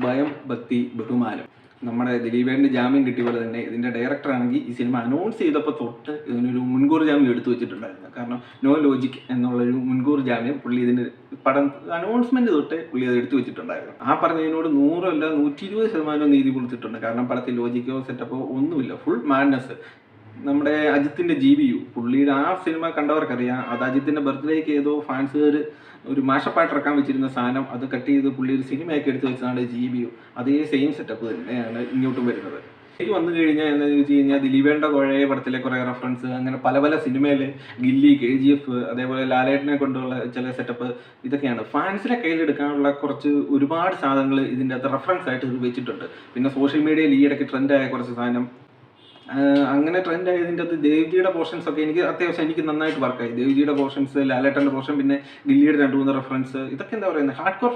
ഭയം, ഭക്തി, ബഹുമാനം. നമ്മുടെ ദിലീപേട്ടൻ്റെ ജാമ്യം കിട്ടിയ പോലെ തന്നെ ഇതിൻ്റെ ഡയറക്ടറാണെങ്കിൽ ഈ സിനിമ അനൗൺസ് ചെയ്തപ്പോൾ തൊട്ട് ഇതിനൊരു മുൻകൂർ ജാമ്യം എടുത്തു വെച്ചിട്ടുണ്ടായിരുന്നു. കാരണം നോ ലോജിക് എന്നുള്ളൊരു മുൻകൂർ ജാമ്യം പുള്ളി ഇതിന് പടം അനൗൺസ്മെന്റ് തൊട്ട് പുള്ളി അത് എടുത്തു വെച്ചിട്ടുണ്ടായിരുന്നു. ആ പറഞ്ഞതിനോട് 100 അല്ല 120% നീതി കൊടുത്തിട്ടുണ്ട്. കാരണം പടത്തിൽ ലോജിക്കോ സെറ്റപ്പോ ഒന്നുമില്ല, ഫുൾ മാഡ്നസ്. നമ്മുടെ അജിത്തിന്റെ GBU പുള്ളിയുടെ ആ സിനിമ കണ്ടവർക്കറിയാം. അത് അജിത്തിന്റെ ബർത്ത്ഡേക്ക് ഏതോ ഫാൻസുകാർ ഒരു മാഷപ്പായിട്ട് ഇറക്കാൻ വെച്ചിരുന്ന സാധനം അത് കട്ട് ചെയ്ത് പുള്ളി ഒരു സിനിമയൊക്കെ എടുത്ത് വെച്ചതാണ് GBU. അതേ സെയിം സെറ്റപ്പ് തന്നെയാണ് ഇങ്ങോട്ടും വരുന്നത്. ഇത് വന്നു കഴിഞ്ഞാൽ എന്താണെന്ന് വെച്ച് കഴിഞ്ഞാൽ ദിലീപേണ്ട പഴയ പടത്തിലെ കുറേ റെഫറൻസ്, അങ്ങനെ പല പല സിനിമയിൽ ഗില്ലി, KGF, അതേപോലെ ലാലേട്ടനെ കൊണ്ടുള്ള ചില സെറ്റപ്പ്, ഇതൊക്കെയാണ് ഫാൻസിനെ കയ്യിലെടുക്കാനുള്ള ഒരുപാട് സാധനങ്ങൾ ഇതിൻ്റെ അകത്ത് റെഫറൻസ് ആയിട്ട് വെച്ചിട്ടുണ്ട്. പിന്നെ സോഷ്യൽ മീഡിയയിൽ ഈയിടയ്ക്ക് ട്രെൻഡായ കുറച്ച് സാധനം, അങ്ങനെ ട്രെൻഡ് ആയതിൻ്റെ അകത്ത് ദേവ്ജിയുടെ പോർഷൻസ് ഒക്കെ എനിക്ക് നന്നായിട്ട് വർക്കായി. ദേവ്ജിയുടെ പോർഷൻസ്, ലാലേട്ടൻ്റെ പോർഷൻ, പിന്നെ ഗില്ലിയുടെ 2-3 റെഫറൻസ്, ഇതൊക്കെ എന്താ പറയുന്നത്, ഹാർഡ് കോർ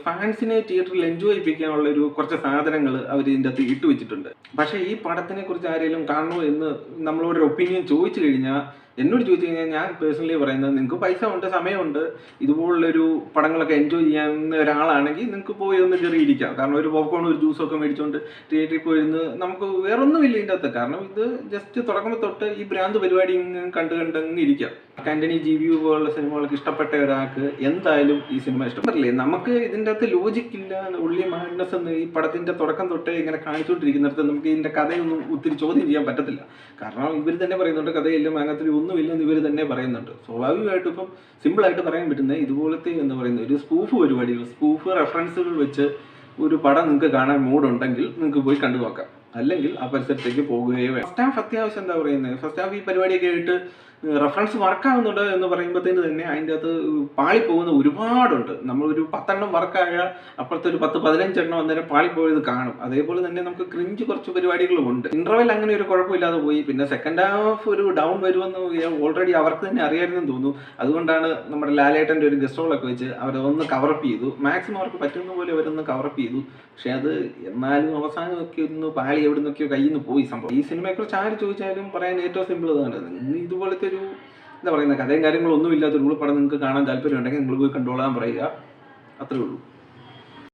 ഫാൻസിനെ തിയേറ്ററിൽ എൻജോയ് ചെയ്യിപ്പിക്കാനുള്ള കുറച്ച് സാധനങ്ങൾ അവർ ഇതിൻ്റെ അകത്ത് ഇട്ട് വെച്ചിട്ടുണ്ട്. പക്ഷേ ഈ പടത്തിനെ കുറിച്ച് ആരെങ്കിലും കാണണോ എന്ന് നമ്മളോട് ഒപ്പീനിയൻ ചോദിച്ചു കഴിഞ്ഞാൽ, എന്നോട് ചോദിച്ചു കഴിഞ്ഞാൽ ഞാൻ പേഴ്സണലി പറയുന്നത്, നിങ്ങൾക്ക് പൈസ ഉണ്ട്, സമയമുണ്ട്, ഇതുപോലുള്ളൊരു പടങ്ങളൊക്കെ എൻജോയ് ചെയ്യാവുന്ന ഒരാളാണെങ്കിൽ നിങ്ങൾക്ക് പോയി ഒന്ന് കയറിയിരിക്കാം. കാരണം ഒരു പോപ്കോൺ, ഒരു ജ്യൂസൊക്കെ മേടിച്ചുകൊണ്ട് തിയേറ്ററിൽ പോയിരുന്ന് നമുക്ക് വേറൊന്നുമില്ല ഇതിൻ്റെ അകത്ത്. കാരണം ഇത് ജസ്റ്റ് തുടങ്ങുമ്പോൾ തൊട്ട് ഈ ഭ്രാന്ത് പരിപാടി കണ്ടങ്ങ് ഇരിക്കാം. ആന്റണി GBU പോലുള്ള സിനിമകൾക്ക് ഇഷ്ടപ്പെട്ട ഒരാൾക്ക് എന്തായാലും ഈ സിനിമ ഇഷ്ടപ്പെട്ടില്ലേ. നമുക്ക് ഇതിൻ്റെ അകത്ത് ലോജിക്കില്ല, ഉള്ളി മാഡ്നസ് എന്ന് ഈ പടത്തിൻ്റെ തുടക്കം തൊട്ടേ ഇങ്ങനെ കാണിച്ചുകൊണ്ടിരിക്കുന്നിടത്ത് നമുക്ക് ഇതിൻ്റെ കഥയൊന്നും ഒത്തിരി ചോദ്യം ചെയ്യാൻ പറ്റത്തില്ല. കാരണം ഇവർ തന്നെ പറയുന്നുണ്ട് കഥയില്ല, മാങ്ങത്തിൽ ഒന്നുമില്ലെന്ന് ഇവർ തന്നെ പറയുന്നുണ്ട്. സ്വാഭാവികമായിട്ടും ഇപ്പം സിമ്പിളായിട്ട് പറയാൻ പറ്റുന്നത് ഇതുപോലത്തെ എന്താ പറയുന്നത് ഒരു സ്പൂഫ് പരിപാടികൾ, സ്പൂഫ് റെഫറൻസുകൾ വെച്ച് ഒരു പടം നിങ്ങൾക്ക് കാണാൻ മൂഡുണ്ടെങ്കിൽ നിങ്ങൾക്ക് പോയി കണ്ടു നോക്കാം. അല്ലെങ്കിൽ ആ പരിസരത്തേക്ക് പോകുകയോ വേണം. ഫസ്റ്റ് ഹാഫ് അത്യാവശ്യം എന്താ പറയുന്നത്, ഫസ്റ്റ് ഹാഫ് ഈ പരിപാടിയൊക്കെ ആയിട്ട് റെഫറൻസ് വർക്കാവുന്നുണ്ട് എന്ന് പറയുമ്പോഴത്തേന് തന്നെ അതിൻ്റെ അകത്ത് പാളിപ്പോകുന്ന ഒരുപാടുണ്ട്. നമ്മളൊരു 10 എണ്ണം വർക്കായ അപ്പുറത്തെ ഒരു 10-15 എണ്ണം അന്നേരം പാളിപ്പോയത് കാണും. അതേപോലെ തന്നെ നമുക്ക് ക്രിഞ്ച് കുറച്ച് പരിപാടികളും ഉണ്ട്. ഇന്റർവെൽ അങ്ങനെ ഒരു കുഴപ്പമില്ലാതെ പോയി. പിന്നെ സെക്കൻഡ് ഹാഫ് ഒരു ഡൗൺ വരുമെന്ന് ഓൾറെഡി അവർക്ക് തന്നെ അറിയാമെന്ന് തോന്നുന്നു. അതുകൊണ്ടാണ് നമ്മുടെ ലാലേട്ടൻ്റെ ഒരു ഗസ്റ്റ് റോളൊക്കെ വെച്ച് അവരൊന്ന് കവറപ്പ് ചെയ്തു. മാക്സിമം അവർക്ക് പറ്റുന്ന പോലെ അവരൊന്ന് കവറപ്പ് ചെയ്തു. പക്ഷെ അത് എന്നാലും അവസാനമൊക്കെ ഒന്ന് പാളി എവിടെ നിന്നൊക്കെയോ കയ്യിൽ നിന്ന് പോയി സംഭവം. ഈ സിനിമയെക്കുറിച്ച് ആര് ചോദിച്ചാലും പറയാൻ ഏറ്റവും സിമ്പിൾ ഇതാണ്, ഇതുപോലത്തെ ഒരു എന്താ പറയുന്നത് കഥയും കാര്യങ്ങളൊന്നും ഇല്ലാത്തൊരു പടം നിങ്ങൾക്ക് കാണാൻ താല്പര്യം ഉണ്ടെങ്കിൽ നിങ്ങൾ പോയി കണ്ടോളാൻ പറയുക, അത്രേ ഉള്ളൂ.